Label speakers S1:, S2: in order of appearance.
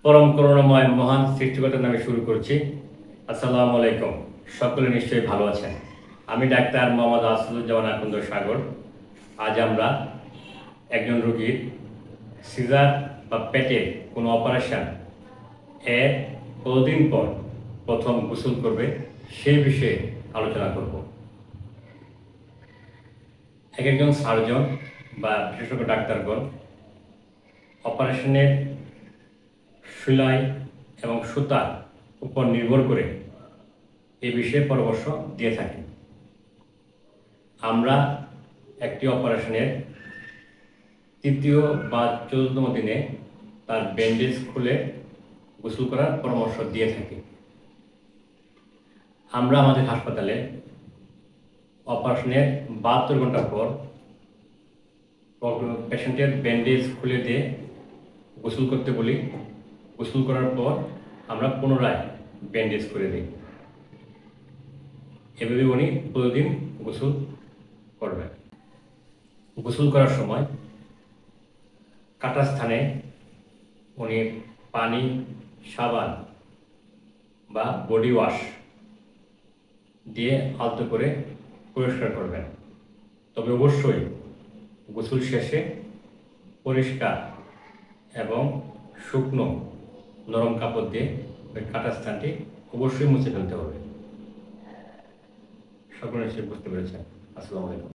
S1: পরম করুণাময় মহান সৃষ্টিকর্তার নামে শুরু করছি। আসসালামু আলাইকুম। সকলে নিশ্চয়ই ভালো আছেন। আমি ডাক্তার মোহাম্মদ আসাদুজ্জামান আকন্দ সাগর। আজ আমরা একজন রোগীর সিজার বা পেটের কোনো অপারেশন এর কতদিন পর প্রথম গোসল করবে সেই বিষয়ে আলোচনা করব। এক একজন সার্জন বা বিশেষজ্ঞ ডাক্তারগণ অপারেশনের সেলাই এবং সুতার উপর নির্ভর করে এই বিষয়ে পরামর্শ দিয়ে থাকি। আমরা একটি অপারেশনের তৃতীয় বা চতুর্থতম দিনে তার ব্যান্ডেজ খুলে গোসল করার পরামর্শ দিয়ে থাকি। আমরা আমাদের হাসপাতালে অপারেশনের 72 ঘন্টা পর পেশেন্টের ব্যান্ডেজ খুলে দিয়ে গোসল করতে বলি। গোসল করার পর আমরা পুনরায় ব্যান্ডেজ করে দিই। এভাবে উনি প্রতিদিন গোসল করবেন। গোসল করার সময় কাটা স্থানে উনি পানি, সাবান বা বডি ওয়াশ দিয়ে আলতো করে পরিষ্কার করবেন। তবে অবশ্যই গোসল শেষে পরিষ্কার এবং শুকনো নরম কাপড় দিয়ে ওই কাটা স্থানটি অবশ্যই মুছে ফেলতে হবে। সকলে নিশ্চয়ই বুঝতে পেরেছেন। আসসালামু আলাইকুম।